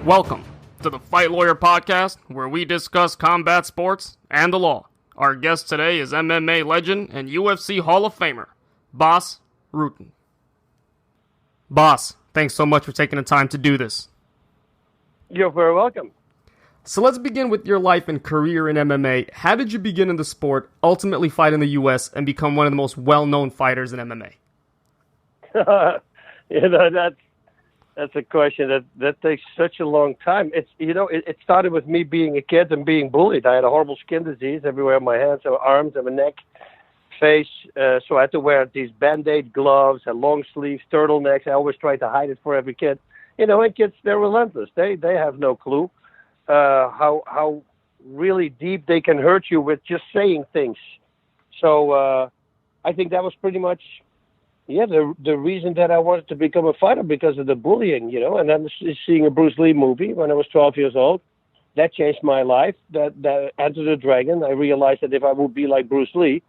Welcome to the Fight Lawyer Podcast, where we discuss combat sports and the law. Our guest today is MMA legend and UFC Hall of Famer, Bas Rutten. Bas, thanks so much for taking the time to do this. You're very welcome. So let's begin with your life and career in MMA. How did you begin in the sport, ultimately fight in the U.S., and become one of the most well-known fighters in MMA? That's a question that takes such a long time. It started with me being a kid and being bullied. I had a horrible skin disease everywhere on my hands, and arms, and my neck, face. So I had to wear these Band-Aid gloves and long sleeves, turtlenecks. I always tried to hide it for every kid. And kids, they're relentless. They have no clue how really deep they can hurt you with just saying things. So I think that was pretty much the reason that I wanted to become a fighter, because of the bullying, and then seeing a Bruce Lee movie when I was 12 years old, that changed my life. That Enter the Dragon, I realized that if I would be like Bruce Lee,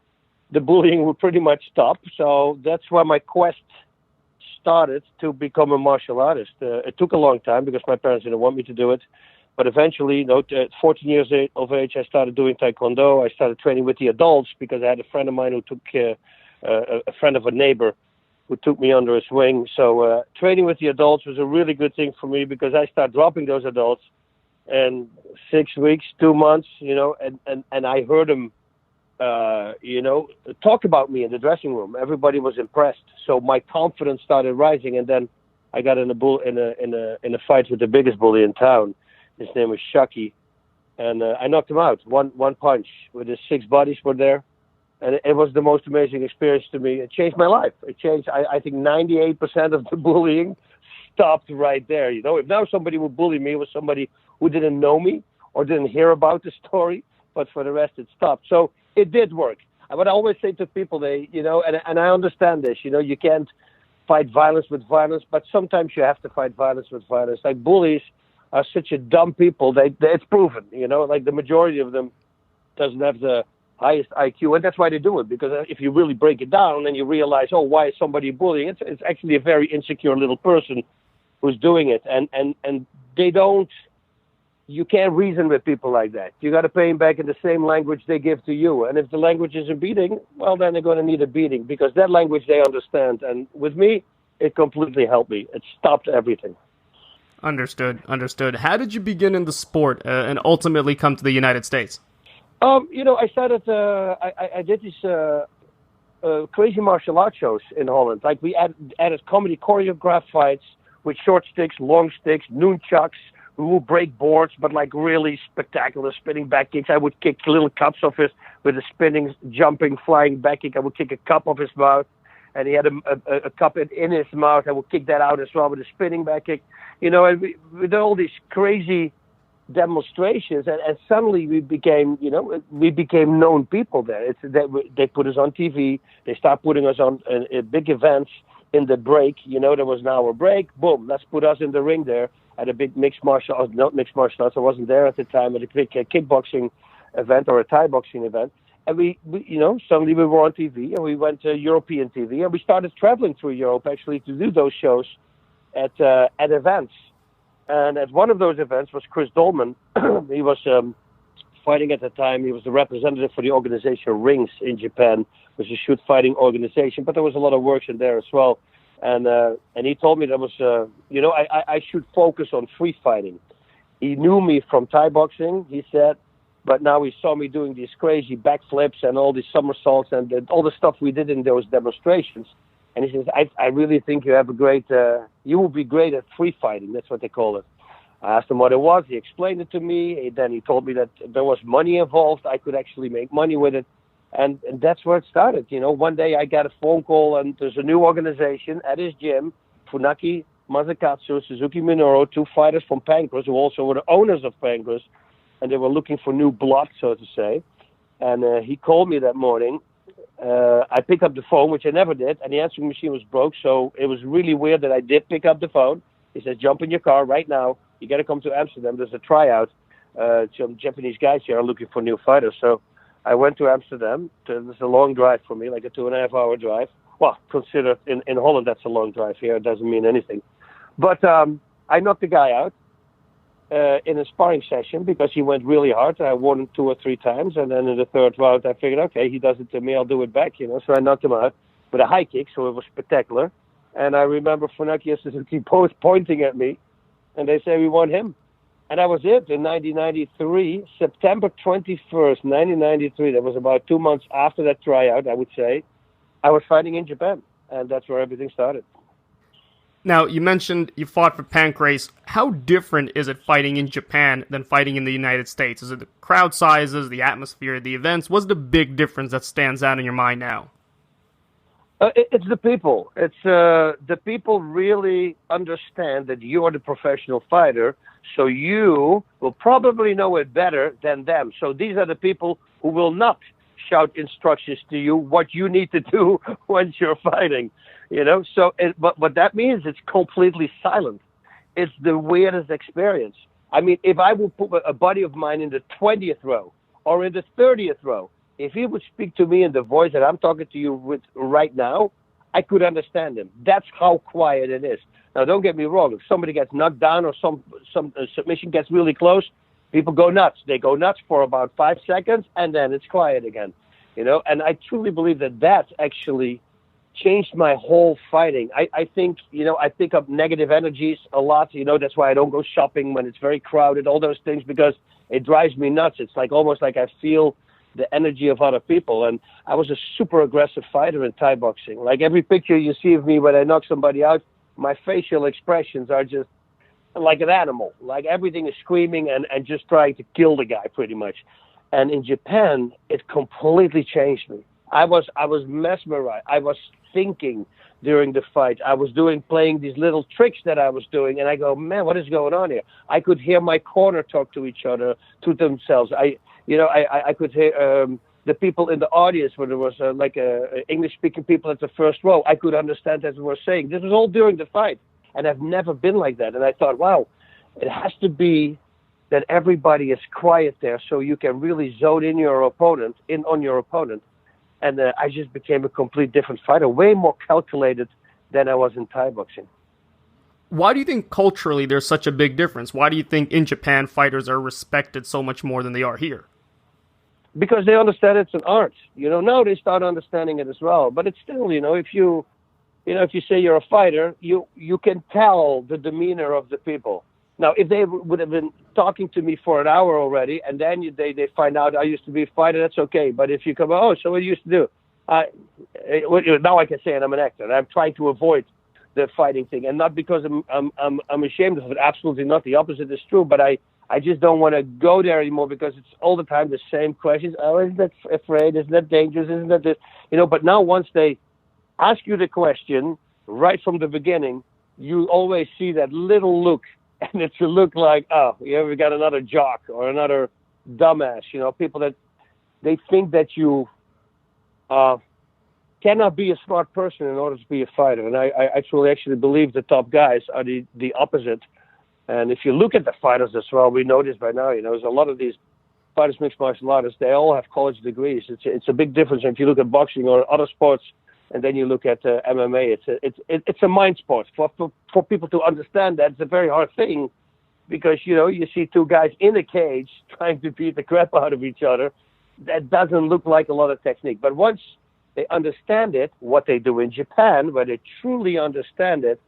the bullying would pretty much stop. So that's why my quest started to become a martial artist. It took a long time because my parents didn't want me to do it. But eventually, at 14 years of age, I started doing Taekwondo. I started training with the adults because I had a friend of mine who took a friend of a neighbor who took me under his wing. So training with the adults was a really good thing for me, because I started dropping those adults, and 6 weeks, 2 months, and I heard them, talk about me in the dressing room. Everybody was impressed. So my confidence started rising, and then I got in a fight with the biggest bully in town. His name was Shakhy, and I knocked him out. One punch with his 6 buddies were there. And it was the most amazing experience to me. It changed my life. It changed, I think 98% of the bullying stopped right there. If now somebody would bully me, it was somebody who didn't know me or didn't hear about the story, but for the rest it stopped. So it did work. What I always say to people, and I understand this, you can't fight violence with violence, but sometimes you have to fight violence with violence. Like, bullies are such a dumb people. It's proven, like the majority of them doesn't have the highest IQ, and that's why they do it, because if you really break it down and you realize, why is somebody bullying? It's actually a very insecure little person who's doing it, and you can't reason with people like that. You got to pay them back in the same language they give to you, and if the language is a beating, well, then they're going to need a beating, because that language they understand. And with me, it completely helped me. It stopped everything. Understood. How did you begin in the sport and ultimately come to the United States? I started. I did these crazy martial arts shows in Holland. Like, we added comedy choreographed fights with short sticks, long sticks, nunchucks. We would break boards, but like really spectacular spinning back kicks. I would kick little cups off his with a spinning, jumping, flying back kick. I would kick a cup off his mouth, and he had a cup in his mouth. I would kick that out as well with a spinning back kick. And we did all these crazy demonstrations, and suddenly we became known people there. They put us on TV. They start putting us on big events in the break. There was an hour break. Boom, let's put us in the ring there at a big mixed martial arts. Not mixed martial arts. I wasn't there at the time. At a big kickboxing event or a Thai boxing event. And we suddenly we were on TV, and we went to European TV, and we started traveling through Europe actually to do those shows at events. And at one of those events was Chris Dolman. He was fighting at the time. He was the representative for the organization Rings in Japan, which is a shoot fighting organization. But there was a lot of work in there as well. And he told me that was, I should focus on free fighting. He knew me from Thai boxing, he said, but now he saw me doing these crazy backflips and all these somersaults and all the stuff we did in those demonstrations. And he says, I really think you have you will be great at free fighting. That's what they call it. I asked him what it was. He explained it to me. Then he told me that there was money involved. I could actually make money with it. And that's where it started. One day I got a phone call, and there's a new organization at his gym, Funaki Masakatsu, Suzuki Minoru, 2 fighters from Pancras, who also were the owners of Pancras. And they were looking for new blood, so to say. And he called me that morning. I picked up the phone, which I never did, and the answering machine was broke, so it was really weird that I did pick up the phone. He says, jump in your car right now. You got to come to Amsterdam. There's a tryout. Some Japanese guys here are looking for new fighters. So I went to Amsterdam. It's a long drive for me, like a 2.5-hour drive. Well, consider in Holland that's a long drive. Here it doesn't mean anything. But I knocked the guy out. in a sparring session because he went really hard. I won him 2 or 3 times, and then in the third round I figured, okay, he does it to me, I'll do it back, So I knocked him out with a high kick, so it was spectacular. And I remember Funaki and Suzuki both pointing at me, and they say we won him. And that was it in 1993, September 21st, 1993. That was about 2 months after that tryout, I would say. I was fighting in Japan, and that's where everything started. Now, you mentioned you fought for Pancrase. How different is it fighting in Japan than fighting in the United States? Is it the crowd sizes, the atmosphere, the events? What's the big difference that stands out in your mind now? It's the people. It's the people really understand that you are the professional fighter, so you will probably know it better than them. So these are the people who will not shout instructions to you what you need to do once you're fighting. So but what that means, it's completely silent. It's the weirdest experience. I mean, if I would put a buddy of mine in the 20th row or in the 30th row, if he would speak to me in the voice that I'm talking to you with right now, I could understand him. That's how quiet it is. Now, don't get me wrong. If somebody gets knocked down or some submission gets really close, people go nuts. They go nuts for about 5 seconds, and then it's quiet again. And I truly believe that that's actually changed my whole fighting. I think, I pick up negative energies a lot. That's why I don't go shopping when it's very crowded, all those things, because it drives me nuts. It's like almost like I feel the energy of other people. And I was a super aggressive fighter in Thai boxing. Like every picture you see of me when I knock somebody out, my facial expressions are just like an animal. Like everything is screaming and just trying to kill the guy pretty much. And in Japan, it completely changed me. I was mesmerized. I was thinking during the fight. I was playing these little tricks that I was doing, and I go, man, what is going on here? I could hear my corner talk to each other, to themselves. I could hear the people in the audience when there was English-speaking people at the first row. I could understand what they were saying. This was all during the fight, and I've never been like that. And I thought, wow, it has to be that everybody is quiet there so you can really zone in on your opponent. And I just became a complete different fighter, way more calculated than I was in Thai boxing. Why do you think culturally there's such a big difference? Why do you think in Japan fighters are respected so much more than they are here? Because they understand it's an art. Now they start understanding it as well. But it's still, if you say you're a fighter, you can tell the demeanor of the people. Now, if they would have been talking to me for an hour already, and then they find out I used to be a fighter, that's okay. But if you come, so what do you used to do? Now I can say, and I'm an actor, and I'm trying to avoid the fighting thing, and not because I'm ashamed of it. Absolutely not. The opposite is true. But I just don't want to go there anymore because it's all the time the same questions. Oh, isn't that afraid? Isn't that dangerous? Isn't that this? But now once they ask you the question right from the beginning, you always see that little look. And it's a look like, oh, we got another jock or another dumbass. People that they think that you cannot be a smart person in order to be a fighter. And I truly actually believe the top guys are the opposite. And if you look at the fighters as well, we know this by now. There's a lot of these fighters, mixed martial artists, they all have college degrees. It's a big difference if you look at boxing or other sports. And then you look at MMA. It's a mind sport. For people to understand that, it's a very hard thing because you see two guys in a cage trying to beat the crap out of each other. That doesn't look like a lot of technique. But once they understand it, what they do in Japan, where they truly understand it,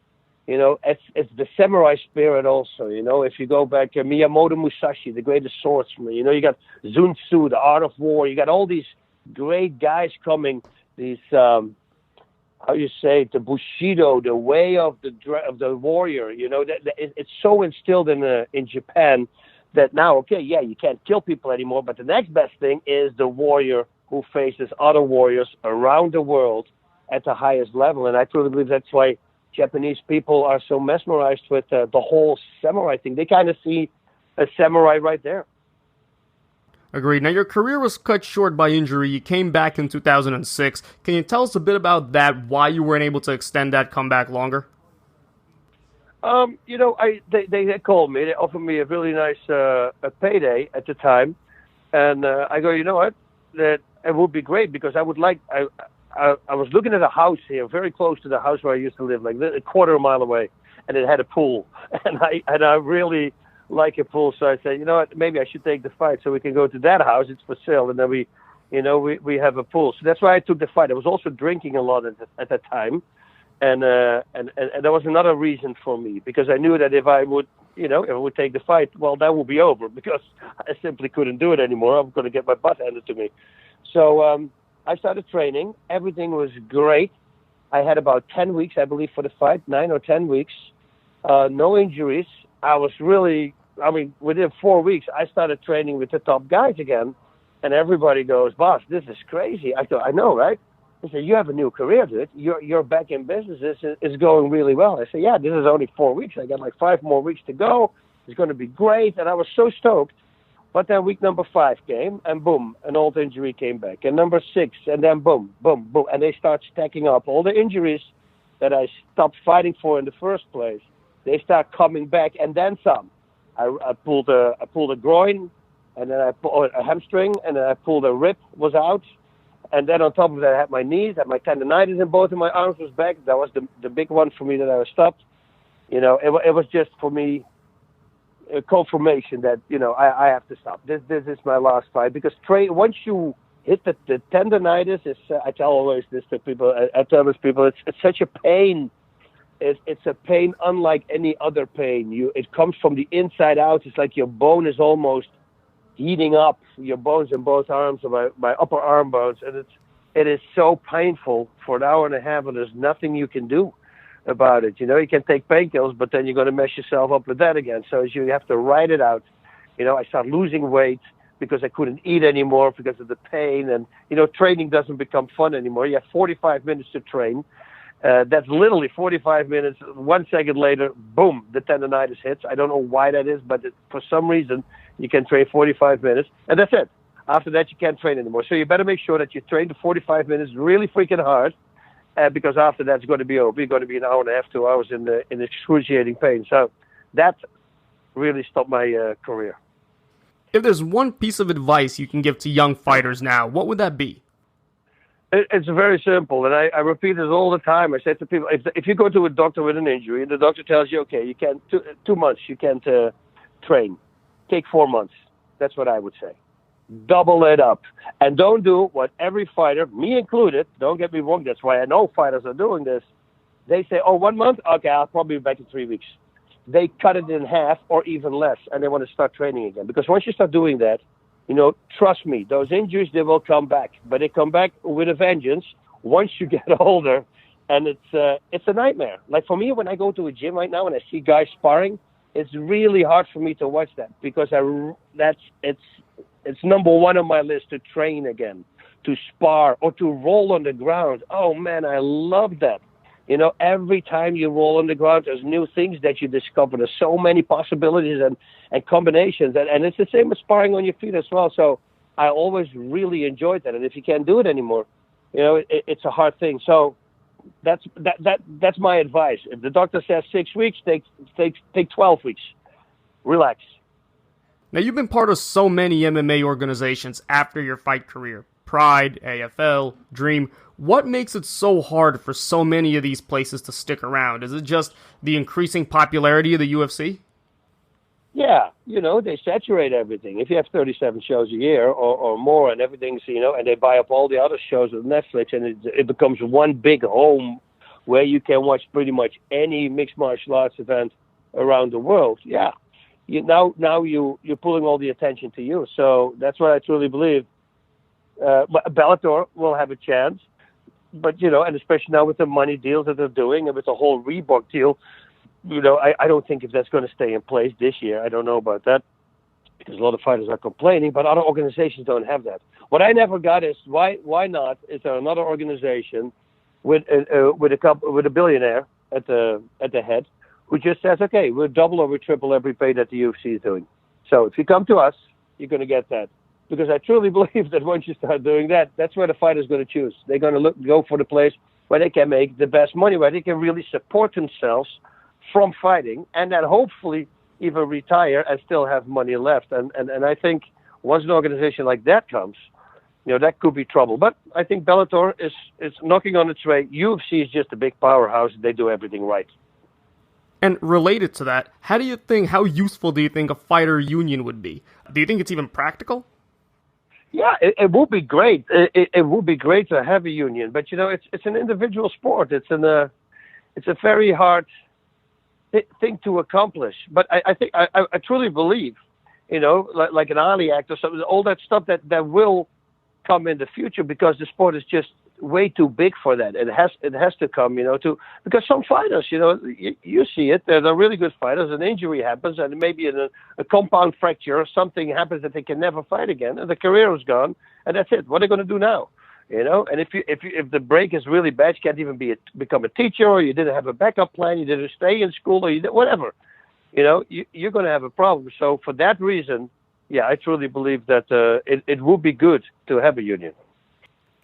it's the samurai spirit also. If you go back to Miyamoto Musashi, the greatest swordsman, you got Sun Tzu, the art of war. You got all these great guys coming. These the Bushido, the way of the warrior. It's so instilled in Japan that now, you can't kill people anymore, but the next best thing is the warrior who faces other warriors around the world at the highest level. And I truly believe that's why Japanese people are so mesmerized with the whole samurai thing. They kind of see a samurai right there. Agreed. Now, your career was cut short by injury. You came back in 2006. Can you tell us a bit about that, why you weren't able to extend that comeback longer? They called me. They offered me a really nice a payday at the time. And I go, you know what? That it would be great because I would like... I was looking at a house here, very close to the house where I used to live, like a quarter mile away. And it had a pool. And I really like a pool. So I said, you know what, maybe I should take the fight so we can go to that house. It's for sale, and then we have a pool. So that's why I took the fight. I was also drinking a lot at that time, and that was another reason for me, because I knew that if I would take the fight, well, that would be over, because I simply couldn't do it anymore. I'm going to get my butt handed to me. So I started training. Everything was great. I had about 10 weeks, I believe, for the fight, 9 or 10 weeks. No injuries. I was really, within 4 weeks, I started training with the top guys again. And everybody goes, "Boss, this is crazy." I thought, "I know, right?" They said, "You have a new career, dude. You're back in business. This is going really well." I said, "Yeah, this is only 4 weeks. I got like 5 more weeks to go. It's going to be great." And I was so stoked. But then week number 5 came, and boom, an old injury came back. And number 6, and then boom, boom, boom. And they start stacking up. All the injuries that I stopped fighting for in the first place, they start coming back, and then some. I pulled a groin, and then I pulled a hamstring, and then I pulled a rib, was out. And then on top of that, I had my knees, I had my tendonitis in both of my arms was back. That was the big one for me that I stopped. It was just for me a confirmation that, I have to stop. This is my last fight, because once you hit the tendonitis, I tell always this to people. I tell these people, it's such a pain. It's a pain unlike any other pain. It comes from the inside out. It's like your bone is almost heating up, your bones in both arms, or my upper arm bones, and it is so painful for an hour and a half, and there's nothing you can do about it. You can take painkillers, but then you're going to mess yourself up with that again. So you have to ride it out. I started losing weight because I couldn't eat anymore because of the pain, and training doesn't become fun anymore. You have 45 minutes to train. That's literally 45 minutes. 1 second later, boom, the tendonitis hits. I don't know why that is, but for some reason, you can train 45 minutes, and that's it. After that, you can't train anymore. So you better make sure that you train the 45 minutes really freaking hard, because after that's going to be over. You're going to be an hour and a half, 2 hours in excruciating pain. So that really stopped my career. If there's one piece of advice you can give to young fighters now, what would that be? It's very simple, and I repeat this all the time. I say to people, if you go to a doctor with an injury, and the doctor tells you, okay, you can't 2 months, you can't train. Take 4 months. That's what I would say. Double it up. And don't do what every fighter, me included, don't get me wrong, that's why I know fighters are doing this. They say, 1 month? Okay, I'll probably be back in 3 weeks. They cut it in half or even less, and they want to start training again. Because once you start doing that, trust me, those injuries, they will come back. But they come back with a vengeance once you get older, and it's a nightmare. Like for me, when I go to a gym right now and I see guys sparring, it's really hard for me to watch that, because it's number one on my list to train again, to spar or to roll on the ground. Oh man, I love that. Every time you roll on the ground, there's new things that you discover. There's so many possibilities and combinations, and it's the same as sparring on your feet as well. So I always really enjoyed that. And if you can't do it anymore, it's a hard thing. So that's my advice. If the doctor says 6 weeks, take 12 weeks. Relax. Now, you've been part of so many MMA organizations after your fight career. Pride, AFL, Dream. What makes it so hard for so many of these places to stick around? Is it just the increasing popularity of the UFC? Yeah, they saturate everything. If you have 37 shows a year or more, and everything's, and they buy up all the other shows on Netflix, and it becomes one big home where you can watch pretty much any mixed martial arts event around the world. Yeah, now you're pulling all the attention to you. So that's what I truly believe. Bellator will have a chance, but and especially now with the money deals that they're doing and with the whole Reebok deal, I don't think if that's going to stay in place this year. I don't know about that, because a lot of fighters are complaining, but other organizations don't have that. What I never got is why not? Is there another organization with a billionaire at the head who just says, okay, we'll double or we triple every pay that the UFC is doing. So if you come to us, you're going to get that. Because I truly believe that once you start doing that, that's where the fighter's going to choose. They're going to go for the place where they can make the best money, where they can really support themselves from fighting, and then hopefully even retire and still have money left. And I think once an organization like that comes, that could be trouble. But I think Bellator is knocking on its way. UFC is just a big powerhouse. They do everything right. And related to that, how useful do you think a fighter union would be? Do you think it's even practical? Yeah, it would be great. It would be great to have a union, but it's an individual sport. It's a very hard thing to accomplish. But I think I truly believe, like an Ali Act or something, all that stuff that will come in the future, because the sport is just way too big for that. It has to come, because some fighters, you see it, they're really good fighters. An injury happens, and maybe a compound fracture or something happens that they can never fight again, and the career is gone, and that's it. What are they going to do now? And if the break is really bad, you can't even become a teacher, or you didn't have a backup plan, you didn't stay in school, or whatever. You're going to have a problem. So for that reason, yeah, I truly believe that it would be good to have a union.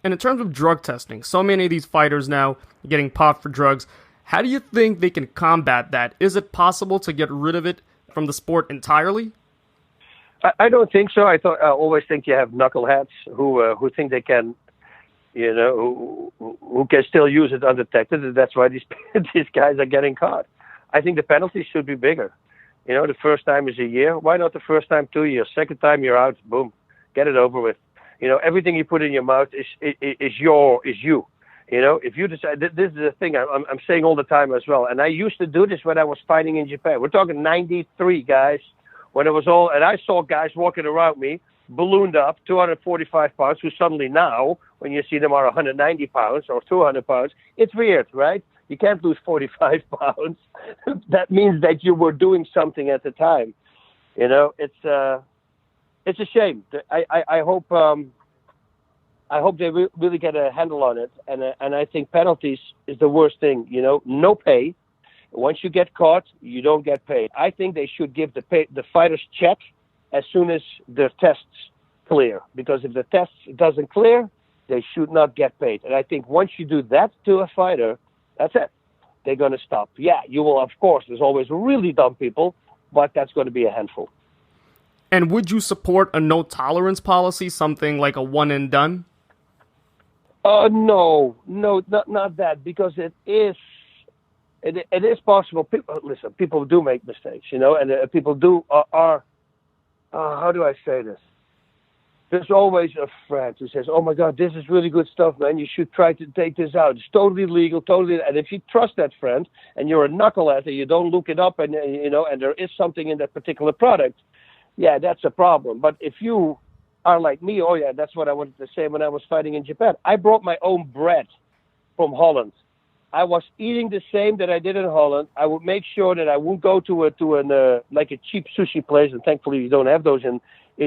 And in terms of drug testing, so many of these fighters now are getting popped for drugs. How do you think they can combat that? Is it possible to get rid of it from the sport entirely? I don't think so. I always think you have knuckleheads who think they can, who can still use it undetected, and that's why these guys are getting caught. I think the penalties should be bigger. The first time is a year. Why not the first time 2 years? Second time you're out. Boom, get it over with. Everything you put in your mouth is you. If you decide, this is the thing I'm saying all the time as well. And I used to do this when I was fighting in Japan. We're talking 93, guys, when it was all, and I saw guys walking around me, ballooned up, 245 pounds, who suddenly now, when you see them are 190 pounds or 200 pounds, it's weird, right? You can't lose 45 pounds. That means that you were doing something at the time. It's a shame. I hope they really get a handle on it, and I think penalties is the worst thing. No pay. Once you get caught, you don't get paid. I think they should give the fighters check as soon as their tests clear, because if the test doesn't clear, they should not get paid. And I think once you do that to a fighter, that's it. They're going to stop. Yeah, you will, of course. There's always really dumb people, but that's going to be a handful. And would you support a no-tolerance policy, something like a one and done? No, not that, because it is possible. People do make mistakes, and people do are how do I say this? There's always a friend who says, "Oh my God, this is really good stuff, man. You should try to take this out. It's totally legal, totally." And if you trust that friend, and you're a knucklehead, and you don't look it up, and and there is something in that particular product, yeah, that's a problem. But if you are like me, oh yeah, that's what I wanted to say when I was fighting in Japan. I brought my own bread from Holland. I was eating the same that I did in Holland. I would make sure that I wouldn't go to a cheap sushi place, and thankfully you don't have those in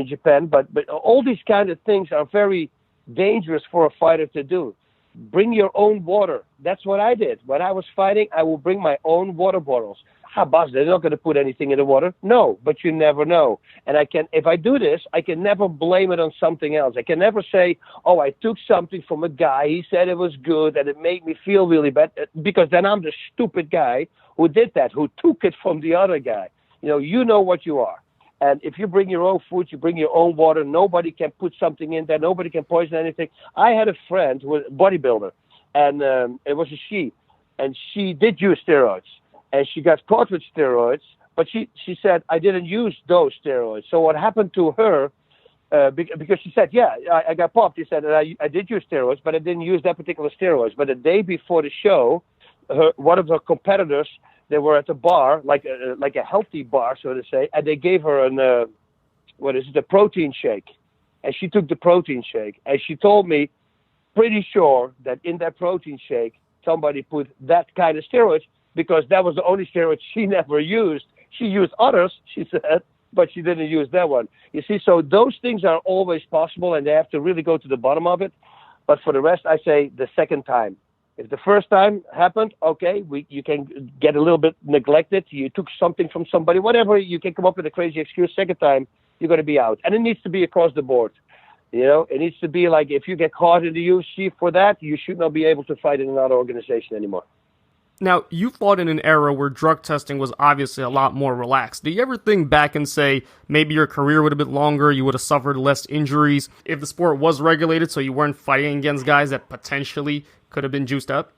Japan. But all these kind of things are very dangerous for a fighter to do. Bring your own water. That's what I did. When I was fighting, I will bring my own water bottles. Bas, they're not going to put anything in the water. No, but you never know. And if I do this, I can never blame it on something else. I can never say, oh, I took something from a guy. He said it was good and it made me feel really bad. Because then I'm the stupid guy who did that, who took it from the other guy. You know what you are. And if you bring your own food, you bring your own water, nobody can put something in there. Nobody can poison anything. I had a friend who was a bodybuilder, and it was a she. And she did use steroids. And she got caught with steroids, but she said, I didn't use those steroids. So what happened to her, because she said, yeah, I got popped. She said, I did use steroids, but I didn't use that particular steroids. But the day before the show, one of her competitors, they were at a bar, like a healthy bar, so to say, and they gave her a protein shake. And she took the protein shake. And she told me, pretty sure that in that protein shake, somebody put that kind of steroids, because that was the only steroid she never used. She used others, she said, but she didn't use that one. You see, so those things are always possible, and they have to really go to the bottom of it. But for the rest, I say the second time. If the first time happened, okay, you can get a little bit neglected. You took something from somebody, whatever. You can come up with a crazy excuse. Second time, you're going to be out. And it needs to be across the board. It needs to be like, if you get caught in the UFC for that, you should not be able to fight in another organization anymore. Now, you fought in an era where drug testing was obviously a lot more relaxed. Do you ever think back and say maybe your career would have been longer, you would have suffered less injuries if the sport was regulated so you weren't fighting against guys that potentially could have been juiced up?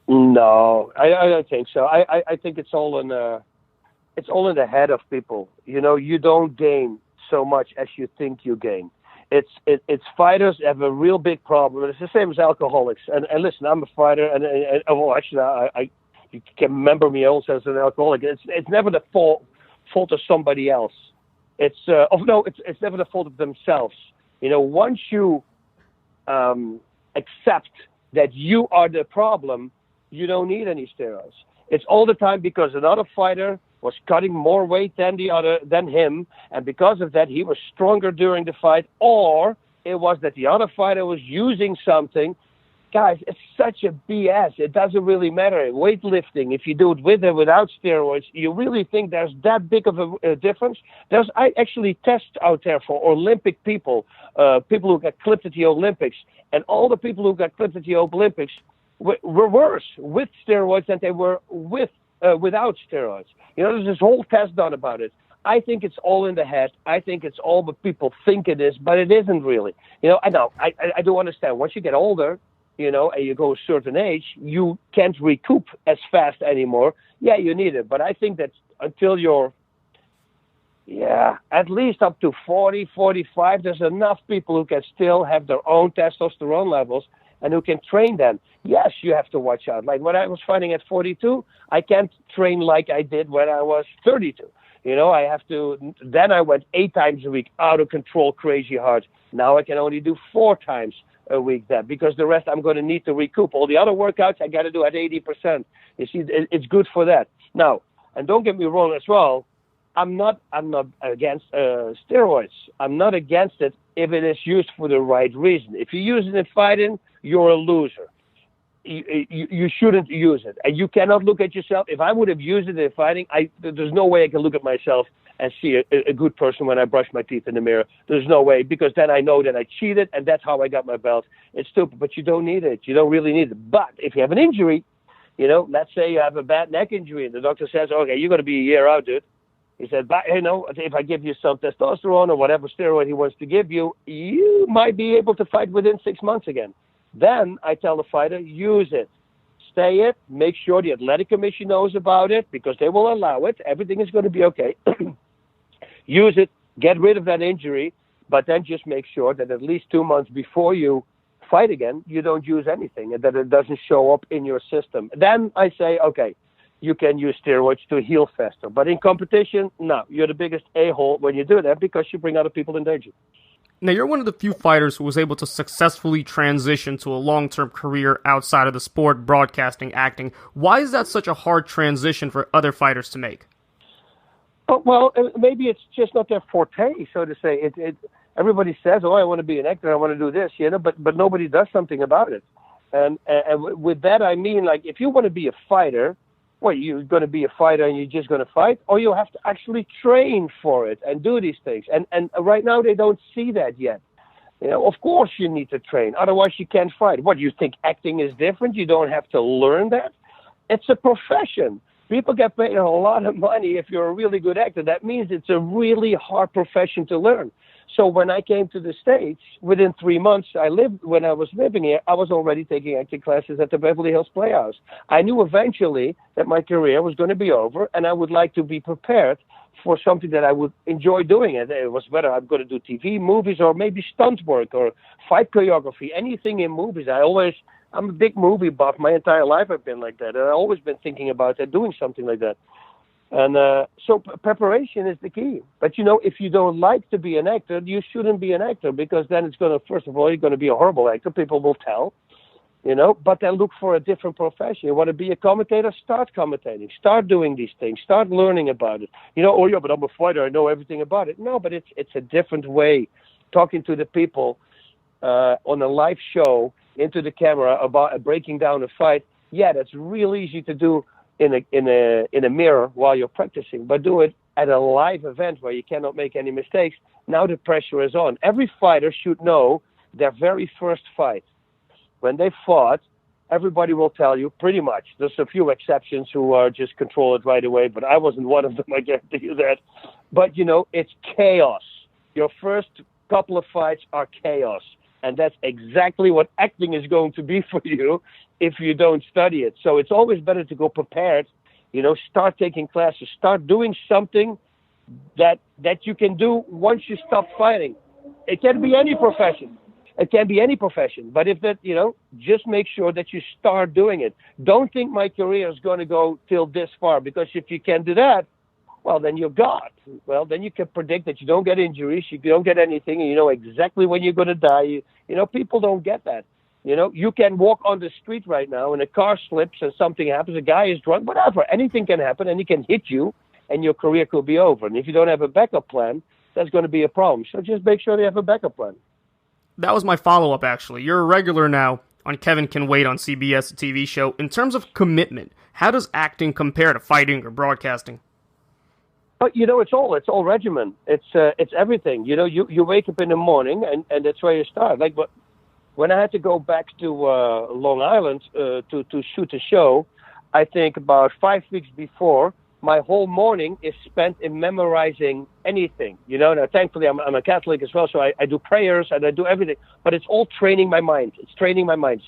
No, I don't think so. I think it's all in the head of people. You don't gain so much as you think you gain. It's fighters have a real big problem. It's the same as alcoholics. And listen, I'm a fighter, and well, actually, I you can remember me also as an alcoholic. It's never the fault of somebody else. It's never the fault of themselves. Once you accept that you are the problem, you don't need any steroids. It's all the time because another fighter was cutting more weight than him, and because of that, he was stronger during the fight, or it was that the other fighter was using something. Guys, it's such a BS. It doesn't really matter. Weightlifting, if you do it with or without steroids, you really think there's that big of a difference? I actually test out there for Olympic people who got clipped at the Olympics, and all the people who got clipped at the Olympics were worse with steroids than they were without steroids. There's this whole test done about it. I think it's all in the head. I think it's all what people think it is, but it isn't really. I know. I do understand. Once you get older, and you go a certain age, you can't recoup as fast anymore. Yeah, you need it. But I think that until you're, at least up to 40, 45, there's enough people who can still have their own testosterone levels and who can train them. Yes, you have to watch out. Like when I was fighting at 42, I can't train like I did when I was 32. I have to, then I went 8 times a week, out of control, crazy hard. Now I can only do 4 times a week then, because the rest I'm going to need to recoup. All the other workouts I got to do at 80%. You see, it's good for that. Now, and don't get me wrong as well, I'm not against steroids. I'm not against it if it is used for the right reason. If you use it in fighting, you're a loser. You shouldn't use it. And you cannot look at yourself. If I would have used it in fighting, there's no way I can look at myself and see a good person when I brush my teeth in the mirror. There's no way, because then I know that I cheated, and that's how I got my belt. It's stupid, but you don't need it. You don't really need it. But if you have an injury, let's say you have a bad neck injury, and the doctor says, okay, you're going to be a year out, dude. He said, but, if I give you some testosterone or whatever steroid he wants to give you, you might be able to fight within 6 months again. Then I tell the fighter, use it. Stay it. Make sure the athletic commission knows about it, because they will allow it. Everything is going to be okay. Use it. Get rid of that injury. But then just make sure that at least 2 months before you fight again, you don't use anything, and that it doesn't show up in your system. Then I say, okay, you can use steroids to heal faster. But in competition, no, you're the biggest a-hole when you do that, because you bring other people in danger. Now, you're one of the few fighters who was able to successfully transition to a long-term career outside of the sport, broadcasting, acting. Why is that such a hard transition for other fighters to make? Well, maybe it's just not their forte, so to say. Everybody says, I want to be an actor, I want to do this, but nobody does something about it. And with that, I mean, like, if you want to be a fighter, you're going to be a fighter and you're just going to fight, or you have to actually train for it and do these things. And right now they don't see that yet. Of course you need to train, otherwise you can't fight. What, you think acting is different? You don't have to learn that? It's a profession. People get paid a lot of money if you're a really good actor. That means it's a really hard profession to learn. So when I came to the States, within 3 months when I was living here, I was already taking acting classes at the Beverly Hills Playhouse. I knew eventually that my career was going to be over, and I would like to be prepared for something that I would enjoy doing. It was whether I'm going to do TV, movies, or maybe stunt work or fight choreography, anything in movies. I'm a big movie buff. My entire life I've been like that. And I've always been thinking about doing something like that. And so preparation is the key. But, if you don't like to be an actor, you shouldn't be an actor, because then first of all, you're going to be a horrible actor. People will tell, but then look for a different profession. You want to be a commentator? Start commentating. Start doing these things. Start learning about it. But I'm a fighter. I know everything about it. No, but it's a different way. Talking to the people on a live show into the camera about breaking down a fight. Yeah, that's real easy to do in a mirror while you're practicing, but do it at a live event where you cannot make any mistakes. Now the pressure is on. Every fighter should know their very first fight. When they fought, everybody will tell you, pretty much. There's a few exceptions who are just control it right away, but I wasn't one of them, I guarantee you that. But, it's chaos. Your first couple of fights are chaos. And that's exactly what acting is going to be for you if you don't study it. So it's always better to go prepared, start taking classes, start doing something that you can do once you stop fighting. It can be any profession. It can be any profession. But if that, just make sure that you start doing it. Don't think my career is going to go till this far, because if you can do that, well, then you're God. Well, then you can predict that you don't get injuries, you don't get anything, and you know exactly when you're going to die. People don't get that. You can walk on the street right now and a car slips and something happens, a guy is drunk, whatever. Anything can happen, and he can hit you, and your career could be over. And if you don't have a backup plan, that's going to be a problem. So just make sure you have a backup plan. That was my follow-up, actually. You're a regular now on Kevin Can Wait on CBS, the TV show. In terms of commitment, how does acting compare to fighting or broadcasting? But it's all regimen. It's everything. You wake up in the morning and that's where you start. Like, but when I had to go back to Long Island to shoot a show, I think about 5 weeks before, my whole morning is spent in memorizing anything. Now thankfully I'm a Catholic as well, so I do prayers and I do everything. But it's all training my mind. It's training my mind.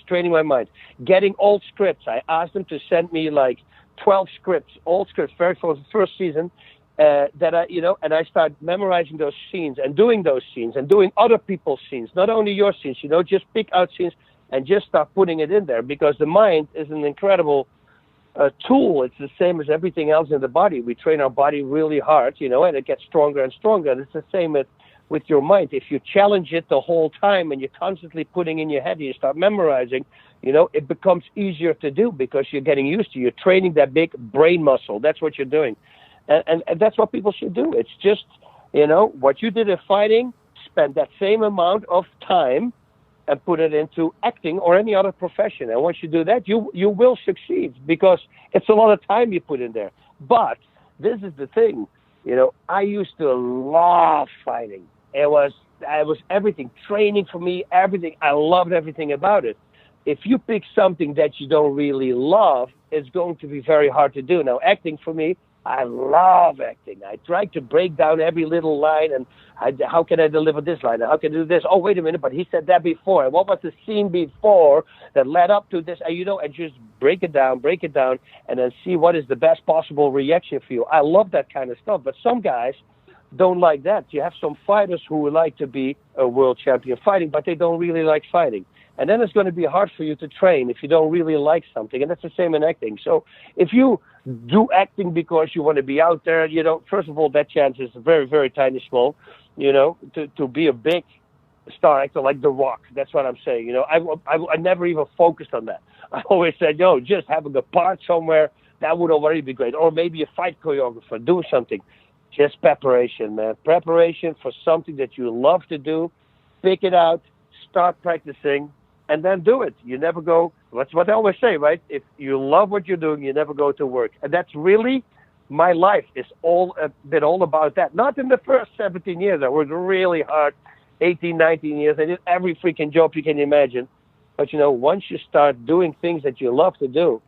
Getting old scripts. I asked them to send me like 12 scripts, old scripts, very for the first season. That and I start memorizing those scenes and doing those scenes and doing other people's scenes, not only your scenes, just pick out scenes and just start putting it in there, because the mind is an incredible tool. It's the same as everything else in the body. We train our body really hard, and it gets stronger and stronger. And it's the same with your mind. If you challenge it the whole time and you're constantly putting in your head and you start memorizing, it becomes easier to do because you're getting used to it. You're training that big brain muscle. That's what you're doing. And that's what people should do. It's just, what you did in fighting, spend that same amount of time and put it into acting or any other profession. And once you do that, you will succeed, because it's a lot of time you put in there. But this is the thing, I used to love fighting. It was everything, training for me, everything. I loved everything about it. If you pick something that you don't really love, it's going to be very hard to do. Now, acting for me, I love acting. I try to break down every little line and how can I deliver this line? How can I do this? Oh, wait a minute, but he said that before. And what was the scene before that led up to this? And just break it down, and then see what is the best possible reaction for you. I love that kind of stuff. But some guys don't like that. You have some fighters who would like to be a world champion fighting, but they don't really like fighting. And then it's going to be hard for you to train if you don't really like something. And that's the same in acting. So if you do acting because you want to be out there, first of all, that chance is very, very tiny, small, to be a big star actor like The Rock. That's what I'm saying. I never even focused on that. I always said, just having a part somewhere, that would already be great. Or maybe a fight choreographer, do something. Just preparation, man. Preparation for something that you love to do. Pick it out, start practicing, and then do it. You never go, that's what I always say, right? If you love what you're doing, you never go to work. And that's really my life. It's all about that. Not in the first 17 years. I worked really hard, 18, 19 years. I did every freaking job you can imagine. But, once you start doing things that you love to do,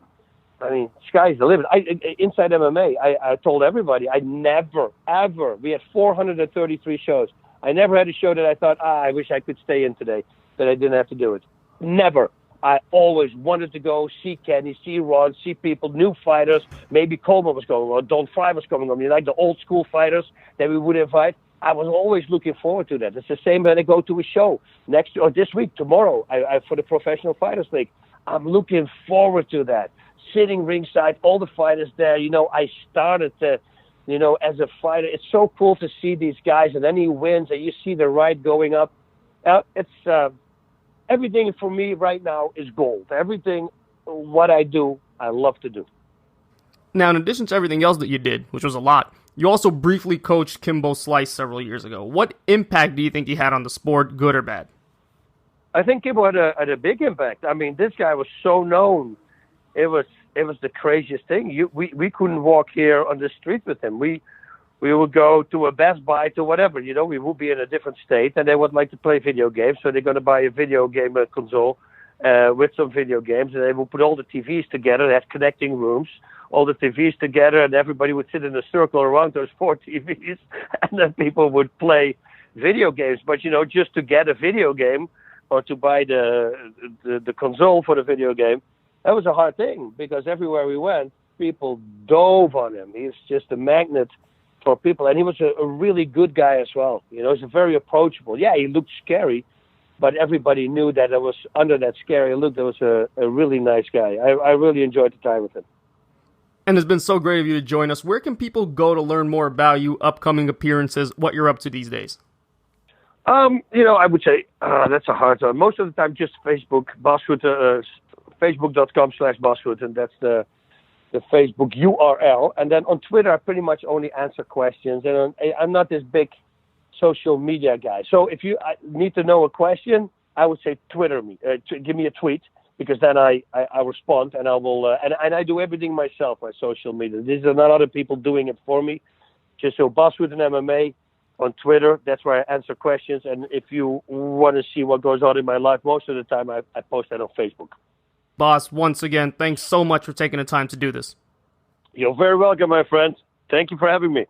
I mean, sky's the limit. Inside MMA, I told everybody, I never, ever, we had 433 shows. I never had a show that I thought, I wish I could stay in today, that I didn't have to do it. Never. I always wanted to go see Kenny, see Ron, see people, new fighters. Maybe Coleman was going, or Don Fry was coming on. Like the old school fighters that we would invite. I was always looking forward to that. It's the same when I go to a show this week, tomorrow, I for the Professional Fighters League. I'm looking forward to that. Sitting ringside, all the fighters there. I started to, as a fighter. It's so cool to see these guys, and then he wins, and you see the ride going up. It's everything for me right now is gold. Everything, what I do, I love to do. Now, in addition to everything else that you did, which was a lot, you also briefly coached Kimbo Slice several years ago. What impact do you think he had on the sport, good or bad? I think Kimbo had a big impact. I mean, this guy was so known. It was the craziest thing. We couldn't walk here on the street with him. We would go to a Best Buy, to whatever, we would be in a different state, and they would like to play video games, so they're going to buy a video game console with some video games, and they would put all the TVs together. They had connecting rooms, all the TVs together, and everybody would sit in a circle around those 4 TVs, and then people would play video games. But, just to get a video game or to buy the console for the video game, that was a hard thing because everywhere we went, people dove on him. He's just a magnet for people, and he was a really good guy as well. You know, he's a very approachable. Yeah, he looked scary, but everybody knew that there was under that scary look, there was a really nice guy. I really enjoyed the time with him. And it's been so great of you to join us. Where can people go to learn more about you, upcoming appearances, what you're up to these days? You know, I would say that's a hard one. Most of the time, just Facebook, Bas Rutten, facebook.com/Bas Rutten. That's the Facebook URL. And then on Twitter, I pretty much only answer questions. And I'm not this big social media guy. So if you need to know a question, I would say Twitter me. Give me a tweet, because then I respond, and I will and I do everything myself on social media. These are not other people doing it for me. Just so Bas Rutten MMA on Twitter. That's where I answer questions. And if you want to see what goes on in my life, most of the time I post that on Facebook. Bas, once again, thanks so much for taking the time to do this. You're very welcome, my friend. Thank you for having me.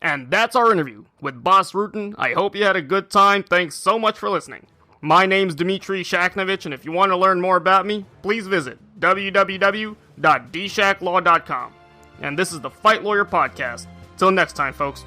And that's our interview with Bas Rutten. I hope you had a good time. Thanks so much for listening. My name's Dmitriy Shakhnevich, and if you want to learn more about me, please visit www.dshacklaw.com. And this is the Fight Lawyer Podcast. Till next time, folks.